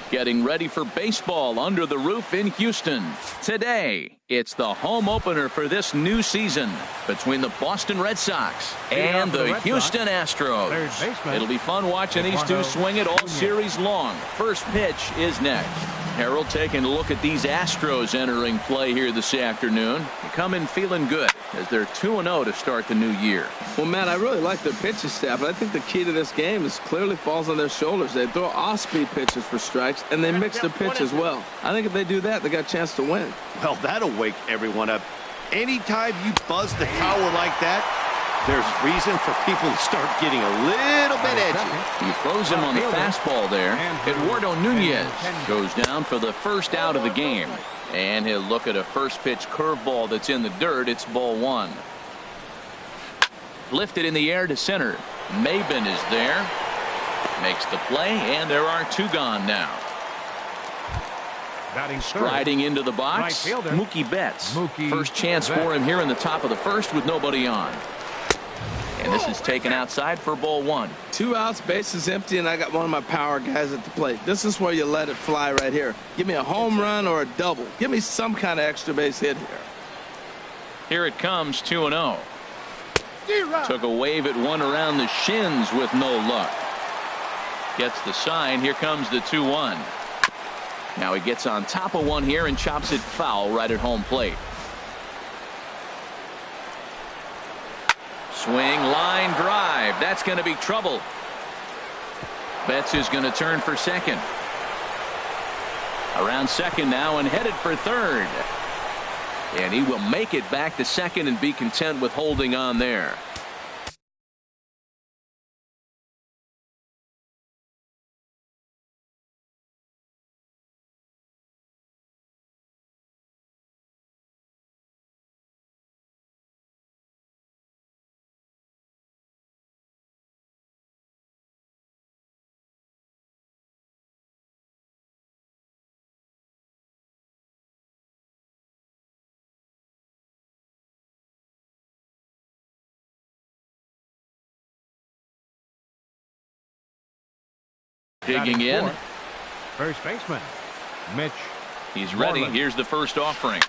Getting ready for baseball under the roof in Houston. Today, it's the home opener for this new season between the Boston Red Sox and the Houston Astros. It'll be fun watching these two swing it all series long. First pitch is next. Harold taking a look at these Astros entering play here this afternoon. They come in feeling good as they're 2-0 to start the new year. Well, Matt, I really like their pitching staff, but I think the key to this game is clearly falls on their shoulders. They throw off-speed pitches for strikes, and they mix the pitch as well. I think if they do that, they got a chance to win. Well, that'll wake everyone up. Anytime you buzz the tower like that, there's reason for people to start getting a little bit edgy. He throws him on the fastball there. Eduardo Nunez goes down for the first out of the game. And he'll look at a first pitch curveball that's in the dirt. It's ball one. Lifted in the air to center. Maben is there. Makes the play, and there are two gone now. Striding into the box, Mookie Betts. First chance for him here in the top of the first with nobody on. And this is taken outside for ball one. 2 outs, bases empty, and I got one of my power guys at the plate. This is where you let it fly right here. Give me a home run or a double. Give me some kind of extra base hit here. Here it comes, 2-0. Took a wave at one around the shins with no luck. Gets the sign. Here comes the 2-1. Now he gets on top of one here and chops it foul right at home plate. Swing, line drive. That's going to be trouble. Betts is going to turn for second. Around second now and headed for third. And he will make it back to second and be content with holding on there. Digging in. First baseman, Mitch. He's ready. Here's the first offering.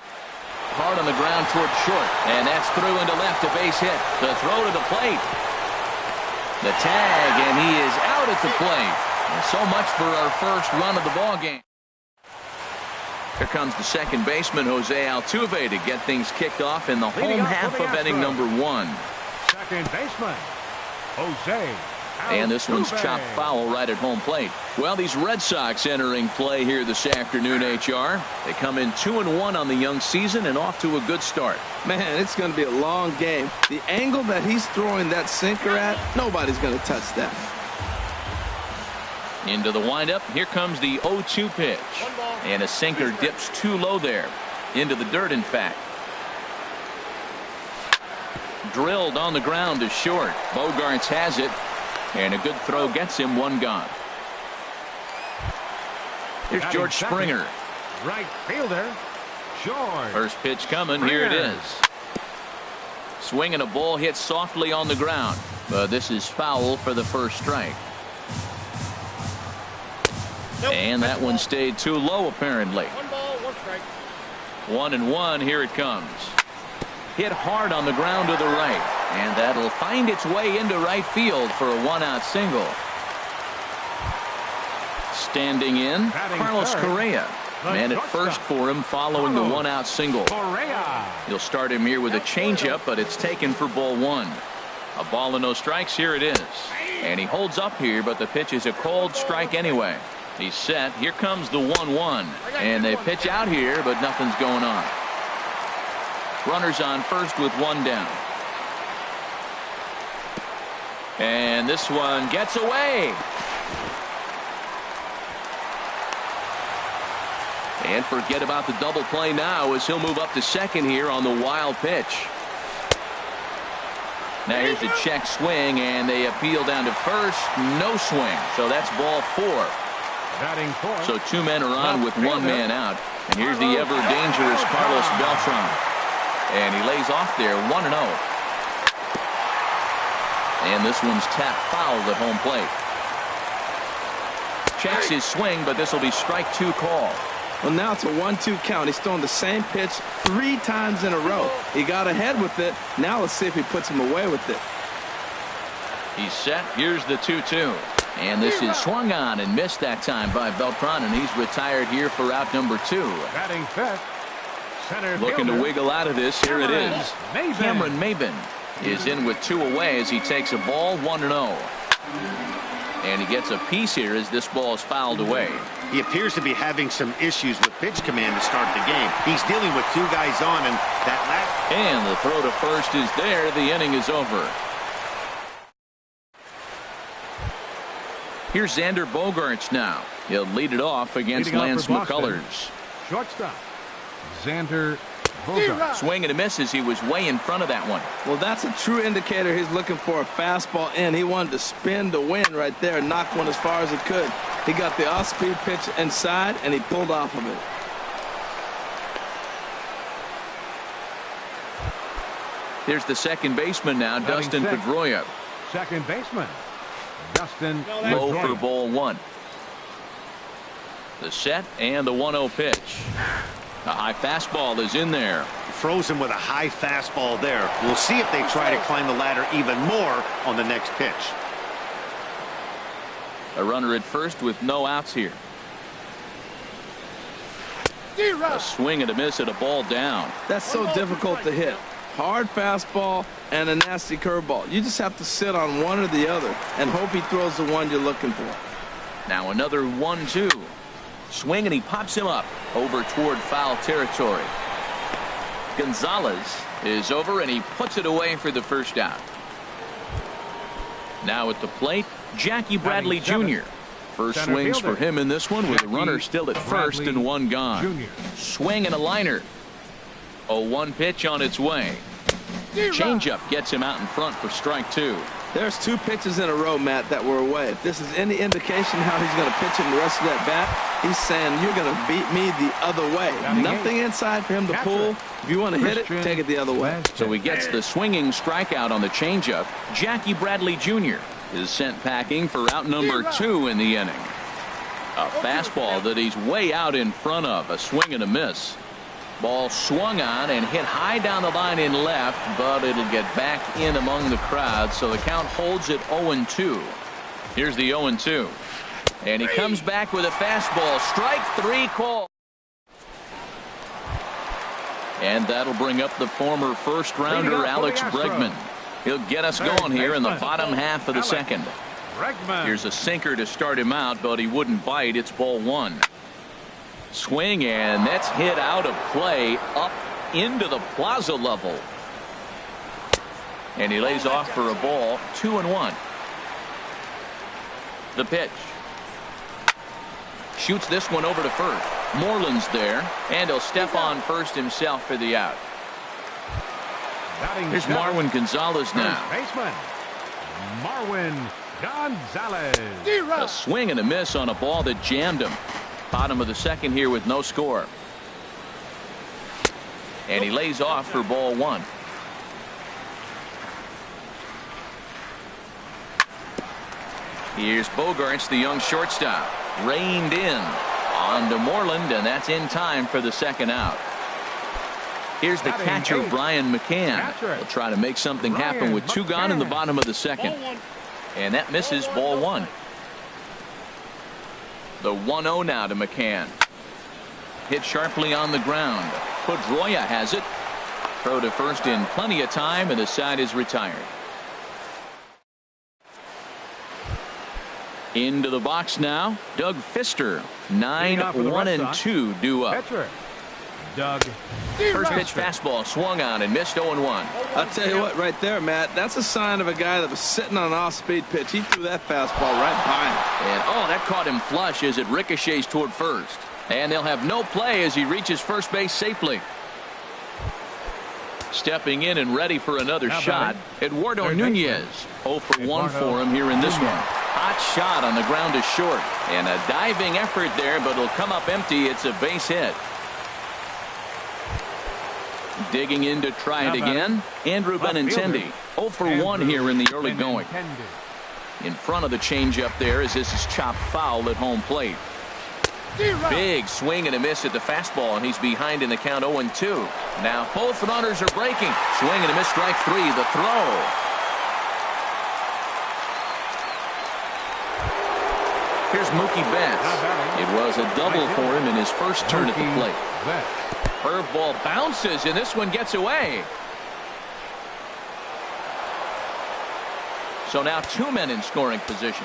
Hard on the ground toward short. And that's through into left, a base hit. The throw to the plate. The tag, and he is out at the plate. And so much for our first run of the ball game. Here comes the second baseman, Jose Altuve, to get things kicked off in the home half of inning number one. Second baseman, Jose. And this one's chopped foul right at home plate. Well, these Red Sox entering play here this afternoon, HR. They come in 2-1 on the young season and off to a good start. Man, it's going to be a long game. The angle that he's throwing that sinker at, nobody's going to touch that. Into the windup. Here comes the 0-2 pitch. And a sinker dips too low there. Into the dirt, in fact. Drilled on the ground to short. Bogarts has it. And a good throw gets him one gone. Here's George Springer. Right fielder, George. First pitch coming. Here it is. Swinging a ball hit softly on the ground. But this is foul for the first strike. And that one stayed too low, apparently. 1 ball, 1 strike. 1-1. Here it comes. Hit hard on the ground to the right. And that'll find its way into right field for a 1-out single. Standing in, Carlos Correa. Man at first for him following the 1-out single. He'll start him here with a changeup, but it's taken for ball one. A ball and no strikes. Here it is. And he holds up here, but the pitch is a called strike anyway. He's set. Here comes the 1-1. And they pitch out here, but nothing's going on. Runners on first with one down. And this one gets away. And forget about the double play now as he'll move up to second here on the wild pitch. Now here's a check swing, and they appeal down to first. No swing. So that's ball four. So two men are on with one man out. And here's the ever dangerous Carlos Beltran. And he lays off there 1-0. And this one's tapped foul at home plate. Checks his swing, but this will be strike 2 call. Well, now it's a 1-2 count. He's throwing the same pitch 3 times in a row. He got ahead with it. Now let's see if he puts him away with it. He's set. Here's the 2-2. And this is swung on and missed that time by Beltran, and he's retired here for out number 2. Batting fifth, center Looking to fielder, wiggle out of this. Here it is. Maben. Cameron Maben is in with 2 away as he takes a ball 1-0. And he gets a piece here as this ball is fouled away. He appears to be having some issues with pitch command to start the game. He's dealing with 2 guys on, and that last. And the throw to first is there. The inning is over. Here's Xander Bogaerts now. He'll lead it off against Lance McCullers. Shortstop, Xander Bogaerts. Swing and a miss as he was way in front of that one. Well, that's a true indicator he's looking for a fastball in. He wanted to spin to win right there and knock one as far as he could. He got the off-speed pitch inside, and he pulled off of it. There's the second baseman now, Dustin Pedroia. Second baseman, Dustin Low for Pedroia. ball 1. The set and the 1-0 pitch. A high fastball is in there. Froze him with a high fastball there. We'll see if they try to climb the ladder even more on the next pitch. A runner at first with no outs here. A swing and a miss at a ball down. That's so difficult to hit. Hard fastball and a nasty curveball. You just have to sit on one or the other and hope he throws the one you're looking for. Now another 1-2. Swing and he pops him up over toward foul territory. Gonzalez is over and he puts it away for the first out. Now at the plate, Jackie Bradley Jr. First Center swings fielder, for him in this one with a runner still at first and one gone. Jr. Swing and a liner. 0-1 pitch on its way. Changeup gets him out in front for strike 2. There's 2 pitches in a row, Matt, that were away. If this is any indication how he's going to pitch him the rest of that bat, he's saying you're going to beat me the other way. Nothing inside for him to pull. If you want to hit it, take it the other way. So he gets the swinging strikeout on the changeup. Jackie Bradley Jr. is sent packing for out number 2 in the inning. A fastball that he's way out in front of. A swing and a miss. Ball swung on and hit high down the line in left, but it'll get back in among the crowd, so the count holds at 0-2. Here's the 0-2. And he comes back with a fastball. Strike 3 call. And that'll bring up the former first-rounder Alex Bregman. He'll get us going here in the bottom half of the second. Here's a sinker to start him out, but he wouldn't bite. It's ball 1. Swing, and that's hit out of play up into the plaza level. And he lays off for a ball. 2-1. The pitch. Shoots this one over to first. Moreland's there, and he'll step on first himself for the out. Here's Marwin Gonzalez now. First baseman, Marwin Gonzalez. A swing and a miss on a ball that jammed him. Bottom of the second here with no score. And he lays off for ball 1. Here's Bogaerts, the young shortstop. Reined in on to Moreland, and that's in time for the second out. Here's the catcher, Brian McCann. He'll try to make something happen with 2 gone in the bottom of the second. And that misses ball 1. The 1-0 now to McCann. Hit sharply on the ground. Pedroia has it. Throw to first in plenty of time, and the side is retired. Into the box now, Doug Fister. 9-1-2 due up. Doug. First pitch fastball swung on and missed 0-1. I'll tell you what, right there, Matt, that's a sign of a guy that was sitting on an off-speed pitch. He threw that fastball right by him. And that caught him flush as it ricochets toward first. And they'll have no play as he reaches first base safely. Stepping in and ready for another shot, Eduardo Nunez. 0 for 1 for him here in this one. Hot shot on the ground is short. And a diving effort there, but it'll come up empty. It's a base hit. Digging in to try it again. Andrew Benintendi. 0 for 1 here in the early going. In front of the changeup there as this is chopped foul at home plate. Big swing and a miss at the fastball, and he's behind in the count 0-2. Now both runners are breaking. Swing and a miss, strike 3. The throw. Here's Mookie Betts. It was a double for him in his first turn at the plate. Curveball bounces, and this one gets away. So now 2 men in scoring position.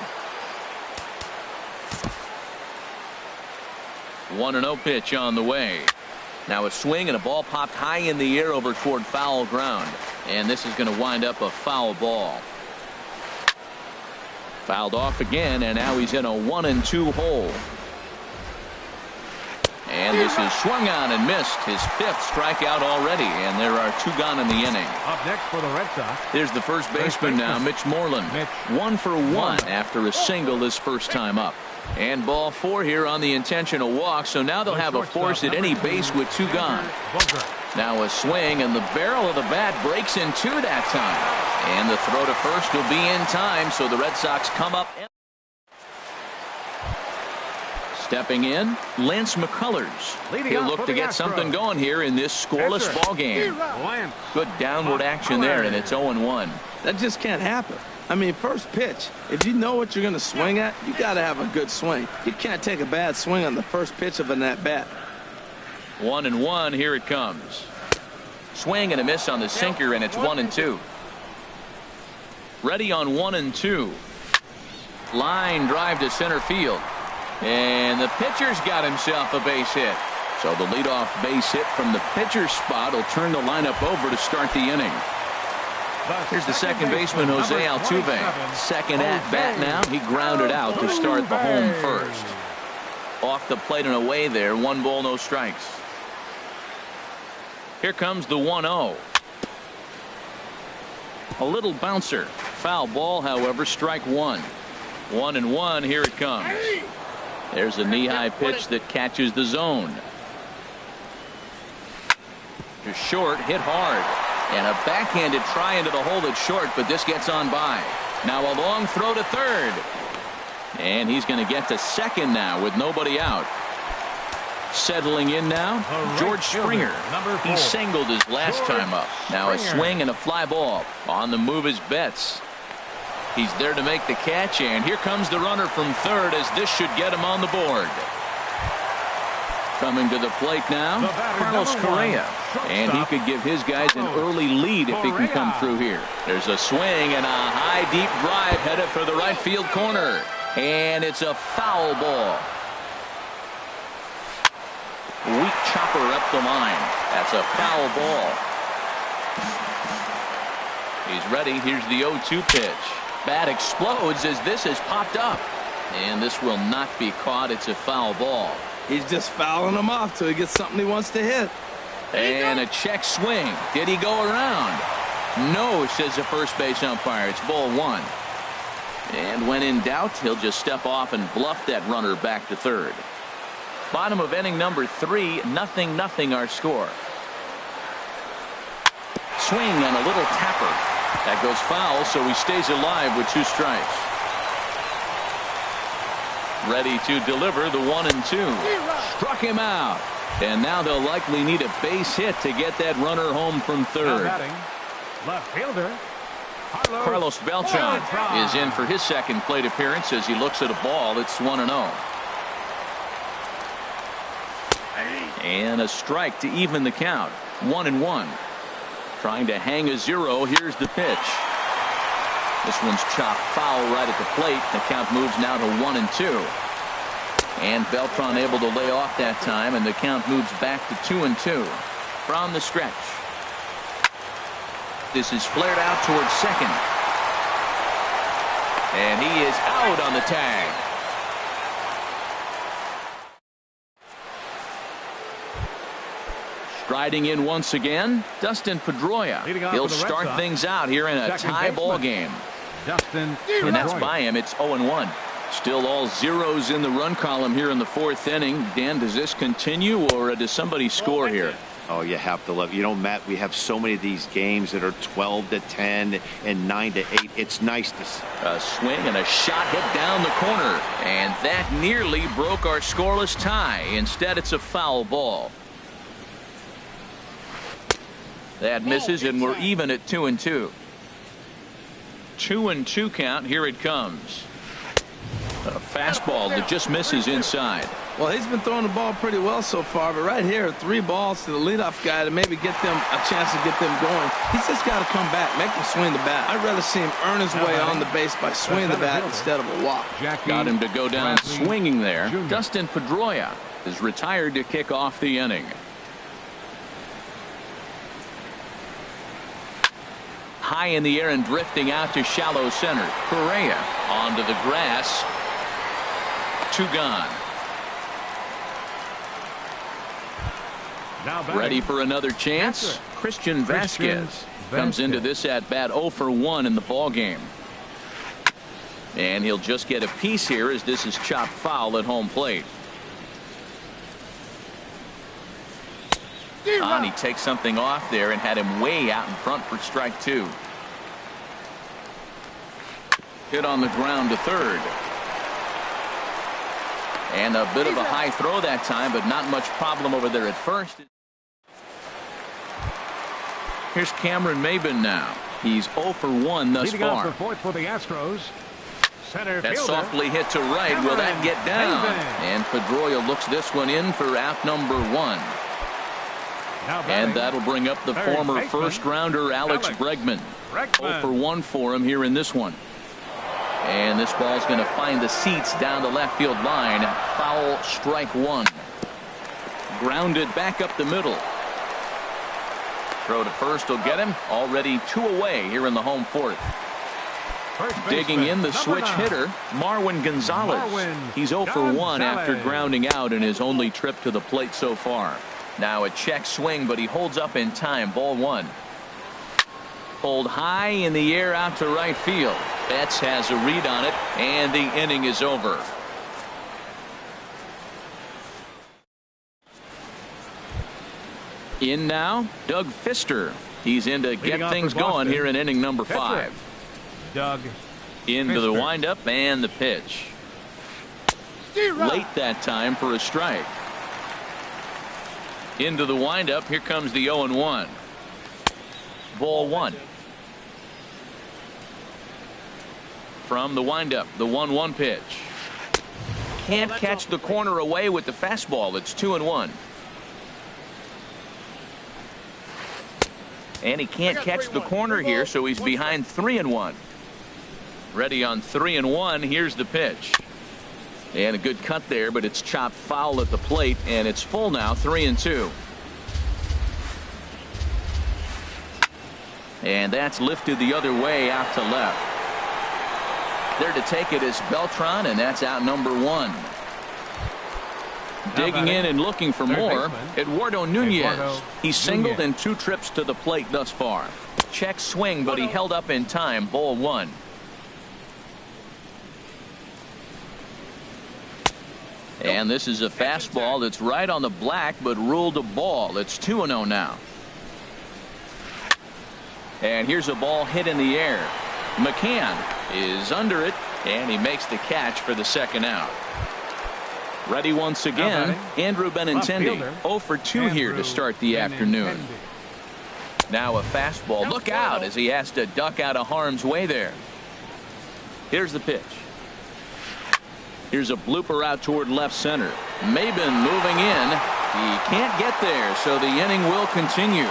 1-0 pitch on the way. Now a swing and a ball popped high in the air over toward foul ground. And this is going to wind up a foul ball. Fouled off again, and now he's in a 1-2 hole. And this is swung on and missed. His 5th strikeout already, and there are 2 gone in the inning. Up next for the Red Sox. There's the first baseman now, Mitch Moreland. 1 for 1 after a single his first time up. And ball 4 here on the intentional walk, so now they'll have a force at any base with 2 gone. Now a swing, and the barrel of the bat breaks in 2 that time. And the throw to first will be in time, so the Red Sox come up. Stepping in, Lance McCullers. He'll look to get something going here in this scoreless ball game. Good downward action there, and it's 0-1. That just can't happen. I mean, first pitch, if you know what you're going to swing at, you got to have a good swing. You can't take a bad swing on the first pitch of an at-bat. 1-1, here it comes. Swing and a miss on the sinker, and it's 1-2. Ready on 1-2. Line drive to center field. And the pitcher's got himself a base hit. So the leadoff base hit from the pitcher's spot will turn the lineup over to start the inning. Here's the second baseman, Jose Altuve. Second at bat now. He grounded out to start the home first. Off the plate and away there. 1 ball, no strikes. Here comes the 1-0. A little bouncer. Foul ball, however, strike 1. 1-1, here it comes. There's a knee-high pitch that catches the zone. Just short, hit hard. And a backhanded try into the hole that's short, but this gets on by. Now a long throw to third. And he's going to get to second now with nobody out. Settling in now, George Springer. He singled his last time up. Now a swing and a fly ball. On the move is Betts. He's there to make the catch, and here comes the runner from third as this should get him on the board. Coming to the plate now, Carlos Correa. And he could give his guys an early lead if he can come through here. There's a swing and a high deep drive headed for the right field corner. And it's a foul ball. Weak chopper up the line. That's a foul ball. He's ready. Here's the 0-2 pitch. Bat explodes as this has popped up. And this will not be caught. It's a foul ball. He's just fouling him off till he gets something he wants to hit. And a check swing. Did he go around? No, says the first base umpire. It's ball 1. And when in doubt, he'll just step off and bluff that runner back to third. Bottom of inning number 3, 0-0 our score. Swing and a little tapper. That goes foul, so he stays alive with 2 strikes. Ready to deliver the 1-2. Struck him out. And now they'll likely need a base hit to get that runner home from third. Left fielder Carlos Beltran is in for his second plate appearance as he looks at a ball. It's 1-0. And a strike to even the count. 1-1. Trying to hang a 0. Here's the pitch. This one's chopped foul right at the plate. The count moves now to 1-2. And Beltran able to lay off that time, and the count moves back to 2-2 from the stretch. This is flared out towards second. And he is out on the tag. Striding in once again, Dustin Pedroia. He'll start things out here in a tie ball game. Dustin And that's by him. It's 0-1. Still all zeros in the run column here in the 4th inning. Dan, does this continue, or does somebody score here? Oh, you have to love it. You know, Matt, we have so many of these games that are 12-10 and 9-8. It's nice to see. A swing and a shot hit down the corner. And that nearly broke our scoreless tie. Instead, it's a foul ball. That misses, and we're even at 2-2. 2-2 count. Here it comes. A fastball that just misses inside. Well, he's been throwing the ball pretty well so far, but right here, 3 balls to the leadoff guy to maybe get them a chance to get them going. He's just got to come back, make him swing the bat. I'd rather see him earn his way on the base by swinging the bat instead of a walk. Got him to go down swinging there. Dustin Pedroia is retired to kick off the inning. High in the air and drifting out to shallow center. Correa onto the grass. 2 gone. Ready for another chance. Christian Vasquez comes into this at bat 0 for 1 in the ball game. And he'll just get a piece here as this is chopped foul at home plate. And he takes something off there and had him way out in front for strike 2. Hit on the ground to third. And a bit of a high throw that time, but not much problem over there at first. Here's Cameron Maybin now. He's 0 for 1 thus far. For the Astros. Center That fielder. softly hit to right. Will that get down? And Pedroia looks this one in for out number 1. And that'll bring up the former first-rounder Alex Bregman. 0 for 1 for him here in this one. And this ball's going to find the seats down the left field line. Foul, strike 1. Grounded back up the middle. Throw to first will get him. Already 2 away here in the home 4th. Digging in the switch hitter, Marwin Gonzalez. He's 0 for 1 after grounding out in his only trip to the plate so far. Now a check swing, but he holds up in time. Ball 1. Pulled high in the air out to right field. Betts has a read on it, and the inning is over. In now, Doug Fister. He's in to get things going here in inning number 5. Doug into the windup and the pitch. Late that time for a strike. Into the windup. Here comes the 0-1. Ball 1. From the windup, the 1-1 pitch. Can't catch the corner away with the fastball. It's 2-1. And he can't catch the corner here, so he's behind 3-1. Ready on 3-1. Here's the pitch. And a good cut there, but it's chopped foul at the plate, and it's full now, 3-2. And that's lifted the other way out to left. There to take it is Beltran, and that's out number 1. Digging in and looking for more, Eduardo Nunez. He's singled in 2 trips to the plate thus far. Check swing, but he held up in time. Ball 1. And this is a fastball that's right on the black, but ruled a ball. It's 2-0 now. And here's a ball hit in the air. McCann is under it, and he makes the catch for the second out. Ready once again, Andrew Benintendi. 0 for 2 here to start the afternoon. Now a fastball. Look out as he has to duck out of harm's way there. Here's the pitch. Here's a blooper out toward left center. Maybin moving in. He can't get there, so the inning will continue.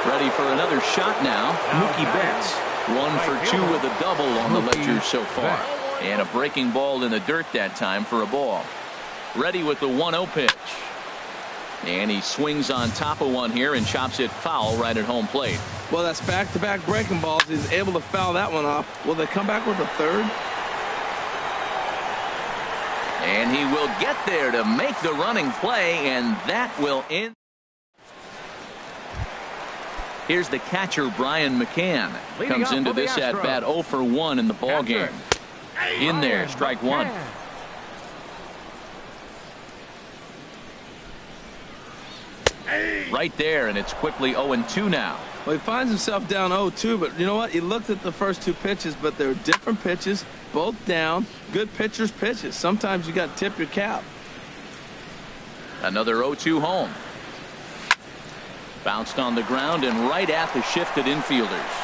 Ready for another shot now. Mookie Betts. 1 for 2 with a double on the ledger so far. And a breaking ball in the dirt that time for a ball. Ready with the 1-0 pitch. And he swings on top of one here and chops it foul right at home plate. Well, that's back-to-back breaking balls. He's able to foul that one off. Will they come back with a third? And he will get there to make the running play, and that will end. Here's the catcher, Brian McCann. Comes into this at-bat 0 for 1 in the ball game. In there, strike 1. Right there, and it's quickly 0-2 now. Well, he finds himself down 0-2, but you know what? He looked at the first two pitches, but they're different pitches, both down. Good pitchers' pitches. Sometimes you got to tip your cap. Another 0-2 home. Bounced on the ground and right at the shifted infielders.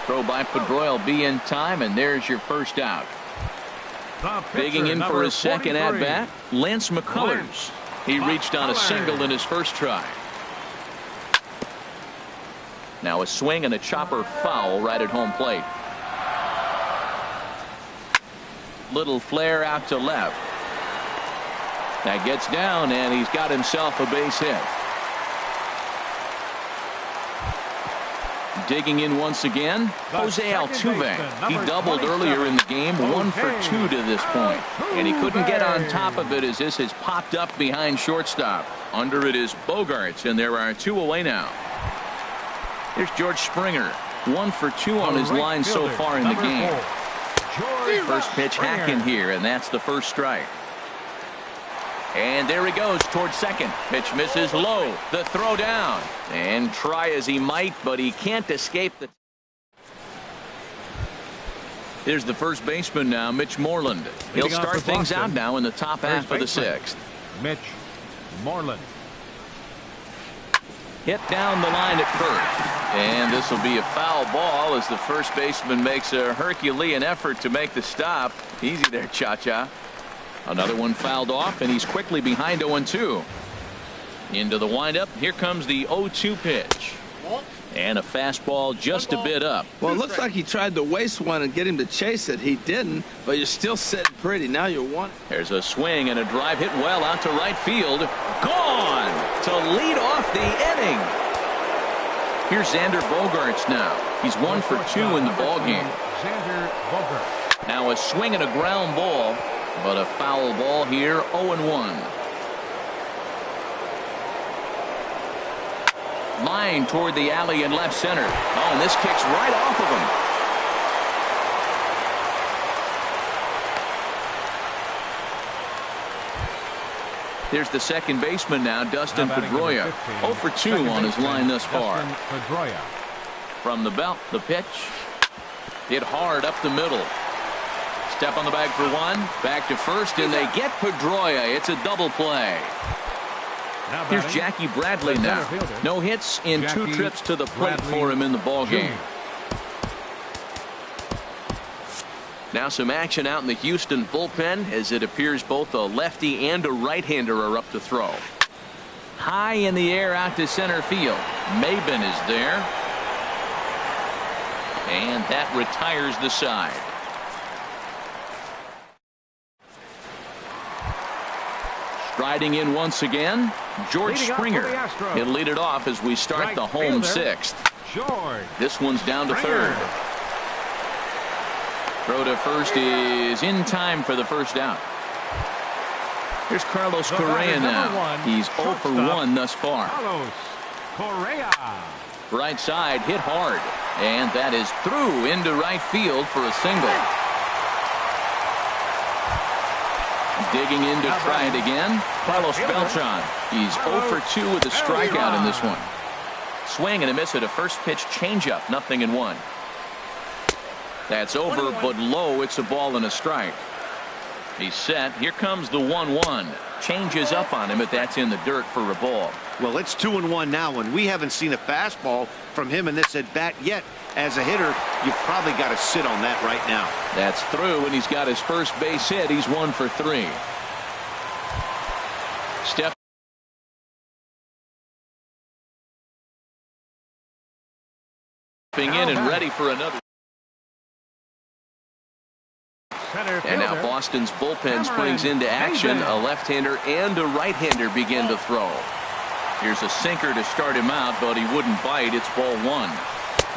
Throw by Pedroia will be in time, and there's your first out. Digging in for his second at-bat, Lance McCullers. He reached on a single in his first try. Now a swing and a chopper foul right at home plate. Little flare out to left. That gets down, and he's got himself a base hit. Digging in once again, Jose Altuve. He doubled earlier in the game, 1 for 2 to this point. And he couldn't get on top of it as this has popped up behind shortstop. Under it is Bogaerts, and there are 2 away now. Here's George Springer, 1 for 2 on his line so far in the game. First pitch hacking here, and that's the first strike. And there he goes towards second. Pitch misses low. The throw down. And try as he might, but he can't escape the. Here's the first baseman now, Mitch Moreland. He'll start things out now in the top half of the 6th. Mitch Moreland. Hit down the line at first. And this will be a foul ball as the first baseman makes a Herculean effort to make the stop. Easy there, Cha-Cha. Another one fouled off, and he's quickly behind 0-2. Into the windup. Here comes the 0-2 pitch. And a fastball just a bit up. Well, it looks like he tried to waste one and get him to chase it. He didn't, but you're still sitting pretty. Now you're 1. There's a swing and a drive hit well out to right field. Gone to lead off the inning. Here's Xander Bogaerts now. He's 1 for 2 in the ballgame. Xander Bogaerts. Now a swing and a ground ball, but a foul ball here, 0-1. Line toward the alley in left center. Oh, and this kicks right off of him. There's the second baseman now, Dustin Pedroia. 0 for 2 on his line thus far. From the belt, the pitch. Hit hard up the middle. Step on the bag for 1. Back to first, and they get Pedroia. It's a double play. Here's Jackie Bradley now. No hits in 2 trips to the plate for him in the ballgame. Now some action out in the Houston bullpen as it appears both a lefty and a right-hander are up to throw. High in the air out to center field. Maben is there. And that retires the side. Striding in once again, George Springer. He'll lead it off as we start the home 6th. This one's down to third. Throw to first is in time for the first out. Here's Carlos Correa now. He's 0 for 1 thus far. Carlos Correa. Right side hit hard, and that is through into right field for a single. Digging in to try it again, Carlos Beltran. He's 0 for 2 with a strikeout in this one. Swing and a miss at a first pitch changeup, 0-1. That's over, but low. It's a ball and a strike. He's set. Here comes the 1-1. Changes up on him, but that's in the dirt for a ball. Well, it's 2-1 now, and we haven't seen a fastball from him in this at bat yet. As a hitter, you've probably got to sit on that right now. That's through, and he's got his first base hit. He's 1 for 3. Stepping in and ready for another. And now Boston's bullpen springs into action. A left-hander and a right-hander begin to throw. Here's a sinker to start him out, but he wouldn't bite. It's ball 1.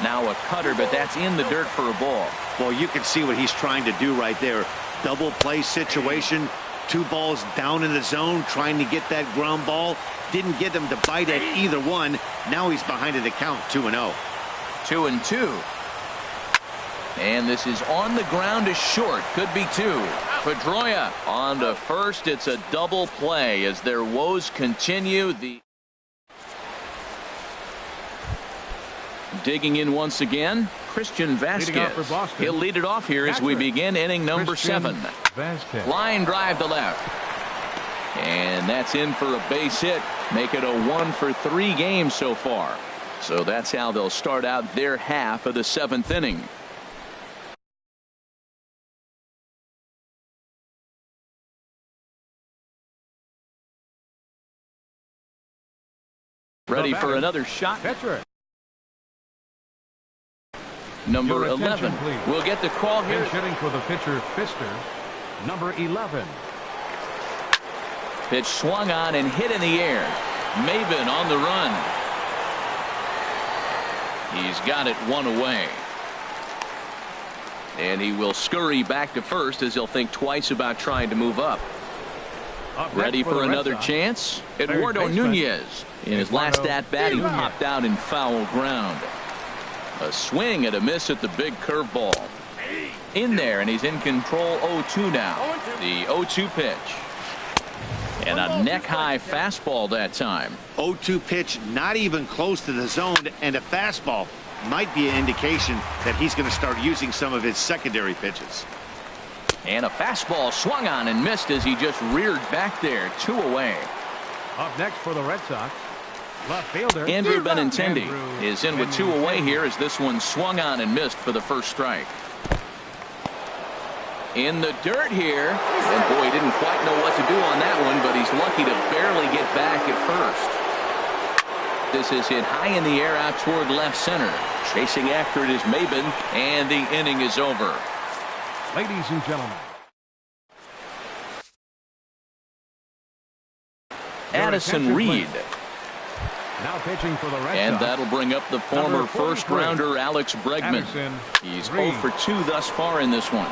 Now a cutter, but that's in the dirt for a ball. Well, you can see what he's trying to do right there. Double play situation. 2 balls down in the zone, trying to get that ground ball. Didn't get him to bite at either one. Now he's behind in the count, 2-0. 2-2. And this is on the ground to short. Could be 2. Pedroia on to first. It's a double play as their woes continue. Digging in once again, Christian Vasquez. He'll lead it off here as we begin inning number 7. Line drive to left. And that's in for a base hit. Make it a 1-for-3 game so far. So that's how they'll start out their half of the 7th inning. Ready for another shot. Number 11 will get the call here. Hitting for the pitcher, Fister. Number 11. Pitch swung on and hit in the air. Maben on the run. He's got it one away. And he will scurry back to first as he'll think twice about trying to move up. Ready for another chance? Eduardo Nunez. In his last at-bat, he popped out in foul ground. A swing and a miss at the big curveball. In there, and he's in control 0-2 now. The 0-2 pitch. And a neck-high fastball that time. 0-2 pitch, not even close to the zone, and a fastball might be an indication that he's going to start using some of his secondary pitches. And a fastball swung on and missed as he just reared back there. 2 away. Up next for the Red Sox, left fielder Andrew Benintendi is in with 2 away here as this one swung on and missed for the first strike. In the dirt here, and boy, he didn't quite know what to do on that one, but he's lucky to barely get back at first. This is hit high in the air out toward left center. Chasing after it is Maben, and the inning is over. Ladies and gentlemen, Addison Reed. Now pitching for the Red And Sox, that'll bring up the former first-rounder Alex Bregman. He's 0 for 2 thus far in this one.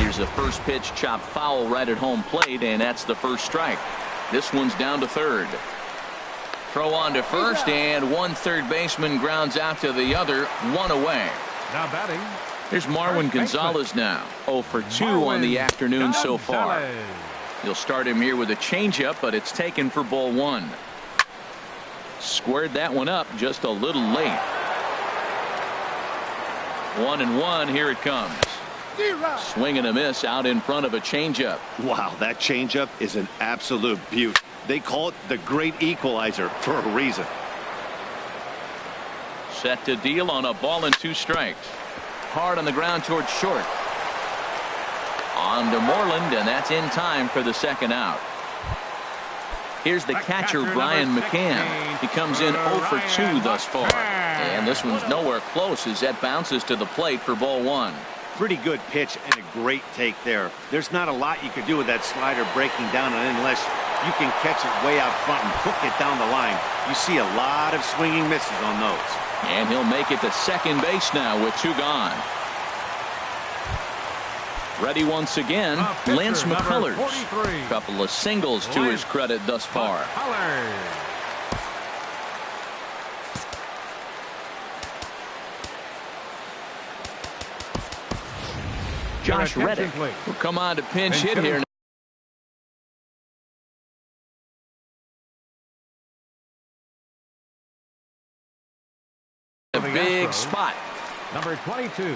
Here's a first pitch chopped foul right at home plate, and that's the first strike. This one's down to third. Throw on to first, and one third baseman grounds out to the other. 1 away. now batting. Here's Marwin Gonzalez now. 0 for 2 on the afternoon so far. You'll start him here with a changeup, but it's taken for ball 1. Squared that one up just a little late. 1-1. Here it comes. Swing and a miss out in front of a changeup. Wow, that changeup is an absolute beaut. They call it the great equalizer for a reason. Set to deal on a ball and 2 strikes. Hard on the ground towards short. On to Moreland, and that's in time for the second out. Here's the catcher, Brian McCann. He comes in 0 for 2 thus far. And this one's nowhere close as that bounces to the plate for ball 1. Pretty good pitch and a great take there. There's not a lot you could do with that slider breaking down, and unless you can catch it way out front and hook it down the line, you see a lot of swinging misses on those. And he'll make it to second base now with 2 gone. Ready once again, Lance McCullers. Couple of singles to his credit thus far. Josh Reddick will come on to pinch hit here. A big spot. Number 22,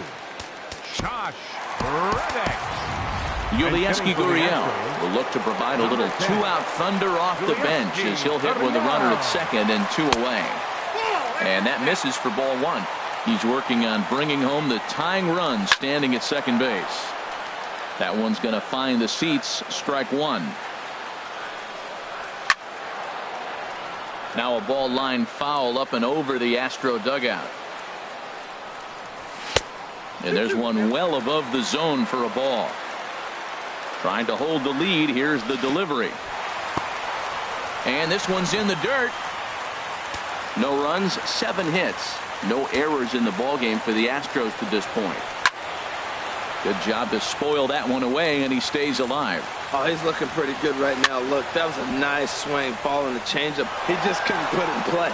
Josh Reddick. Yulieski Gurriel will look to provide a little 2-out thunder off the bench as he'll hit with a runner at second and 2 away. And that misses for ball 1. He's working on bringing home the tying run standing at second base. That one's going to find the seats. Strike 1. Now a ball line foul up and over the Astro dugout. And there's one well above the zone for a ball. Trying to hold the lead. Here's the delivery. And this one's in the dirt. No runs, 7 hits. No errors in the ballgame for the Astros to this point. Good job to spoil that one away, and he stays alive. Oh, he's looking pretty good right now. Look, that was a nice swing, following the changeup. He just couldn't put it in play.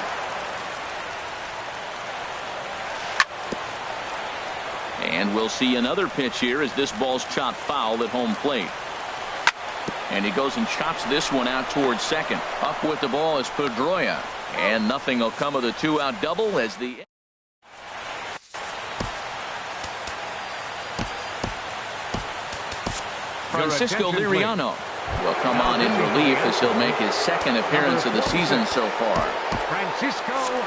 And we'll see another pitch here as this ball's chopped foul at home plate. And he goes and chops this one out towards second. Up with the ball is Pedroia. And nothing will come of the 2-out double as the Francisco Liriano will come on in relief as he'll make his second appearance of the season so far.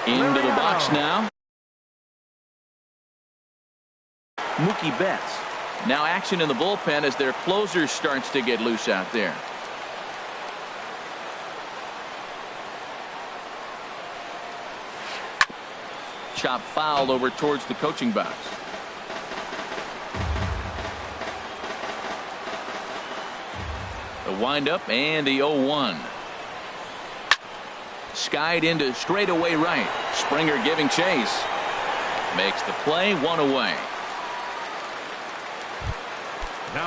Into the box now. Mookie Betts. Now action in the bullpen as their closer starts to get loose out there. Chop foul over towards the coaching box. The windup and the 0-1. Skied into straightaway right. Springer giving chase. Makes the play, one away.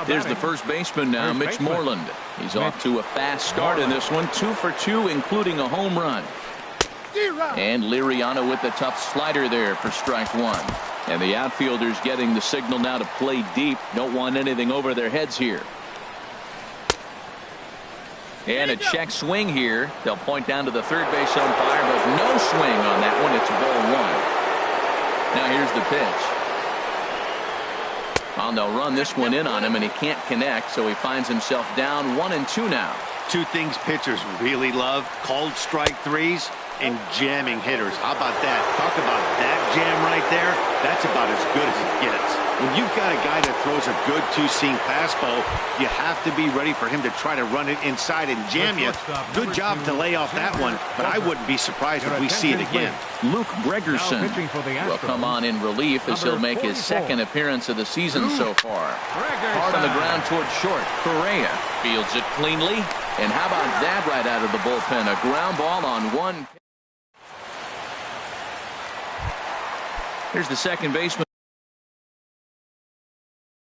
There's the first baseman now, Mitch Moreland. He's off to a fast start in this one. 2 for 2, including a home run. And Liriano with the tough slider there for strike one. And the outfielders getting the signal now to play deep. Don't want anything over their heads here. And a check swing here. They'll point down to the third base umpire, but no swing on that one. It's ball one. Now here's the pitch. And they'll run this one in on him, and he can't connect, so he finds himself down 1-2 now. Two things pitchers really love: called strike threes and jamming hitters. How about that? Talk about that jam right there. That's about as good as it gets. When you've got a guy that throws a good two-seam fastball, you have to be ready for him to try to run it inside and jam you. Good job to lay off that one, but I wouldn't be surprised if we see it again. Luke Gregerson will come on in relief as he'll make his second appearance of the season so far. Hard on the ground towards short. Correa fields it cleanly. And how about that right out of the bullpen? A ground ball on one. Here's the second baseman,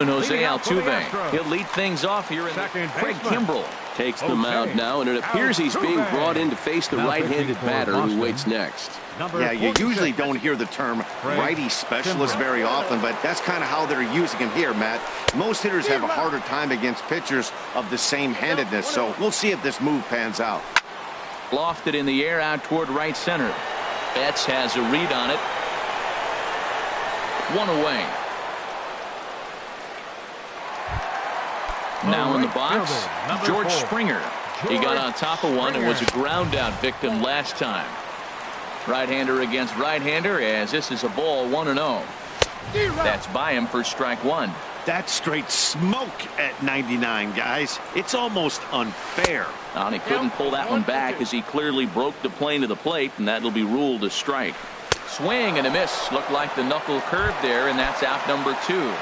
Jose Altuve. He'll lead things off here. Craig Kimbrell takes the mound now, and it appears he's being brought in to face the right-handed batter who waits next. Yeah, you usually don't hear the term righty specialist very often, but that's kind of how they're using him here, Matt. Most hitters have a harder time against pitchers of the same handedness, so we'll see if this move pans out. Lofted in the air out toward right center. Betts has a read on it. One away. Now in the box, George Springer. He got on top of one and was a ground out victim last time. Right-hander against right-hander, as this is a ball 1-0. That's by him for strike one. That's straight smoke at 99, guys. It's almost unfair. And he couldn't pull that one back as he clearly broke the plane to the plate, and that'll be ruled a strike. Swing and a miss. Looked like the knuckle curve there, and that's out number 2.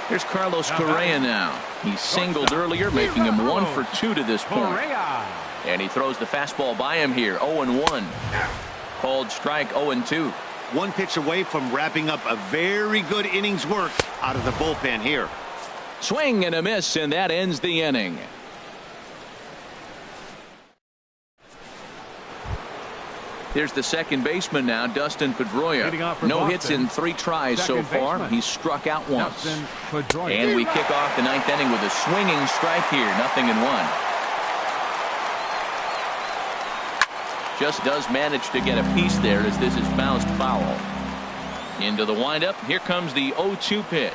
Here's Carlos Correa now. He singled earlier, making him 1 for 2 to this point. And he throws the fastball by him here. 0-1. Called strike 0-2. One pitch away from wrapping up a very good inning's work out of the bullpen here. Swing and a miss, and that ends the inning. There's the second baseman now, Dustin Pedroia. No hits in 3 tries so far. He's struck out once. And we kick off the 9th inning with a swinging strike here. 0-1. Just does manage to get a piece there as this is bounced foul. Into the windup. Here comes the 0-2 pitch.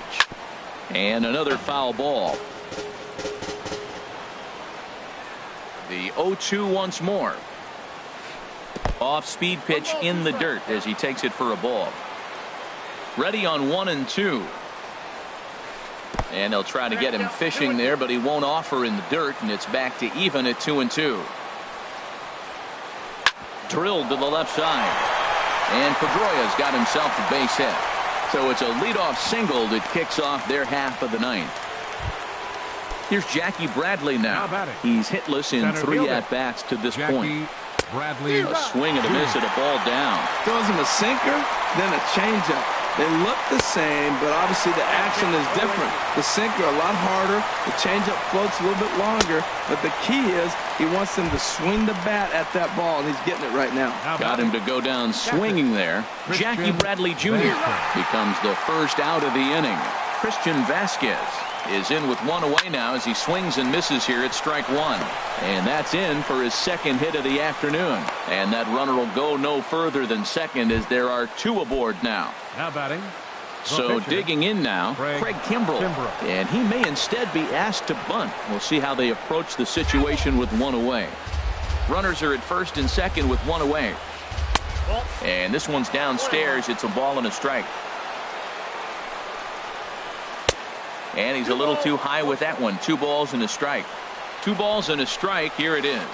And another foul ball. The 0-2 once more. Off-speed pitch in the dirt as he takes it for a ball. Ready on 1-2. And they'll try to get him fishing there, but he won't offer in the dirt, and it's back to even at 2-2. Drilled to the left side. And Pedroia's got himself a base hit. So it's a leadoff single that kicks off their half of the 9th. Here's Jackie Bradley now. He's hitless in 3 at-bats to this point. Bradley. A swing and a miss and a ball down. Throws him a sinker, then a changeup. They look the same, but obviously the action is different. The sinker a lot harder. The changeup floats a little bit longer. But the key is he wants him to swing the bat at that ball, and he's getting it right now. Got him to go down swinging there. Jackie Bradley Jr. becomes the first out of the inning. Christian Vasquez is in with 1 away now as he swings and misses here at strike 1. And that's in for his second hit of the afternoon. And that runner will go no further than second as there are 2 aboard now. Now batting, So digging in now, Craig Kimbrell. And he may instead be asked to bunt. We'll see how they approach the situation with one away. Runners are at first and second with one away. And this one's downstairs. It's a ball and a strike. And he's a little too high with that one. 2 balls and a strike. 2 balls and a strike. Here it is.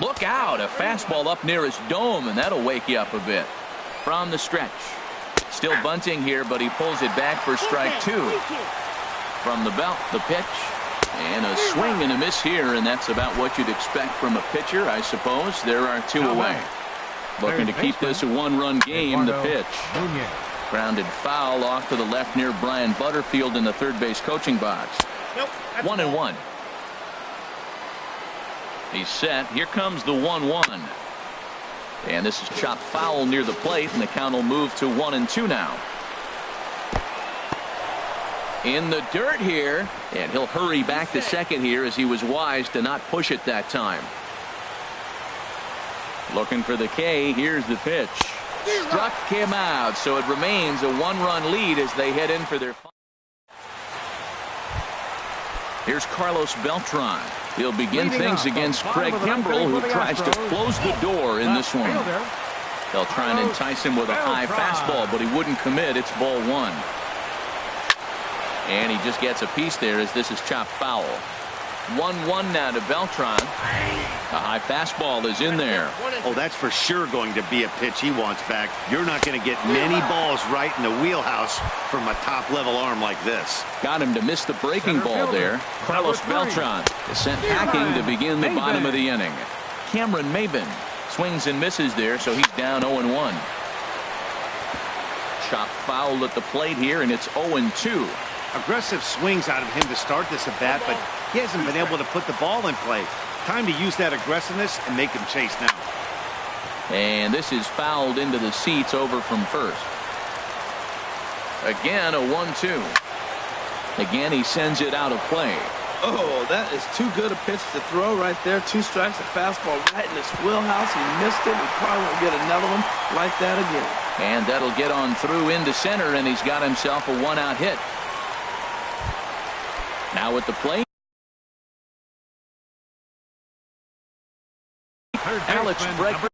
Look out. A fastball up near his dome, and that'll wake you up a bit. From the stretch. Still bunting here, but he pulls it back for strike 2. From the belt, the pitch. And a swing and a miss here, and that's about what you'd expect from a pitcher, I suppose. There are 2 away. Looking to keep this a 1-run game. The pitch. Grounded foul off to the left near Brian Butterfield in the third base coaching box. 1-1. He's set. Here comes the 1-1. And this is chopped foul near the plate, and the count will move to 1-2 now. In the dirt here, and he'll hurry back to second here as he was wise to not push it that time. Looking for the K. Here's the pitch. Struck him out, so it remains a 1-run lead as they head in for their final. Here's Carlos Beltran. He'll begin things against Craig Kimbrell, who tries to close the door in this one. They'll try and entice him with a high fastball, but he wouldn't commit. It's ball 1. And he just gets a piece there as this is chopped foul. 1-1 now to Beltran. A high fastball is in there. Oh, that's for sure going to be a pitch he wants back. You're not going to get many balls right in the wheelhouse from a top-level arm like this. Got him to miss the breaking ball there. Carlos Beltran is sent packing to begin the bottom of the inning. Cameron Maben swings and misses there, so he's down 0-1. Chopped foul at the plate here, and it's 0-2. Aggressive swings out of him to start this at bat, but he hasn't been able to put the ball in play. Time to use that aggressiveness and make him chase now. And this is fouled into the seats over from first. Again, a 1-2. Again, he sends it out of play. Oh, that is too good a pitch to throw right there. 2 strikes, a fastball right in his wheelhouse. He missed it. He probably won't get another one like that again. And that'll get on through into center, and he's got himself a 1-out hit. Now at the plate, Alex Bregman.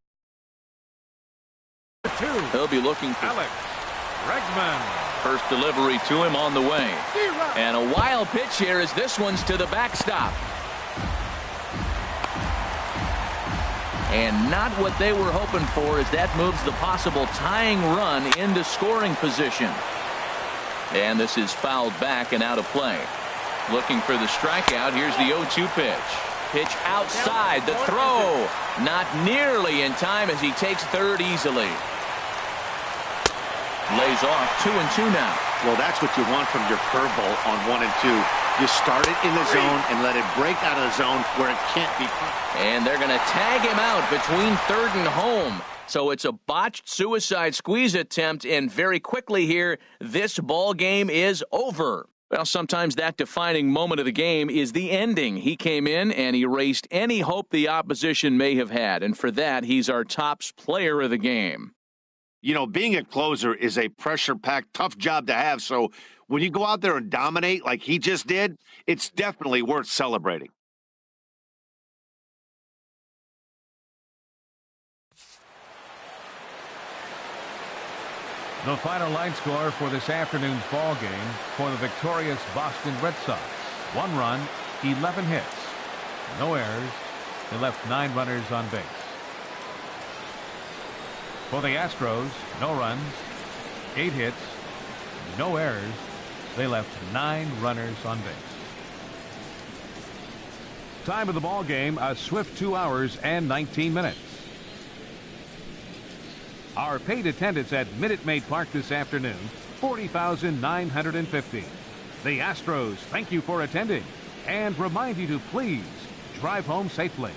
He'll be looking for Alex Bregman. First delivery to him on the way. And a wild pitch here as this one's to the backstop. And not what they were hoping for as that moves the possible tying run into scoring position. And this is fouled back and out of play. Looking for the strikeout. Here's the 0-2 pitch. Pitch outside. The throw not nearly in time as he takes third easily. Lays off 2-2 now. Well, that's what you want from your curveball on 1-2. You start it in the zone and let it break out of the zone where it can't be. And they're going to tag him out between third and home. So it's a botched suicide squeeze attempt, and very quickly here, this ball game is over. Well, sometimes that defining moment of the game is the ending. He came in and erased any hope the opposition may have had, and for that, he's our top player of the game. You know, being a closer is a pressure-packed, tough job to have, so when you go out there and dominate like he just did, it's definitely worth celebrating. The final line score for this afternoon's ball game for the victorious Boston Red Sox. 1 run, 11 hits, no errors. They left 9 runners on base. For the Astros, no runs, 8 hits, no errors. They left 9 runners on base. Time of the ball game, a swift 2 hours and 19 minutes. Our paid attendance at Minute Maid Park this afternoon, 40,950. The Astros thank you for attending and remind you to please drive home safely.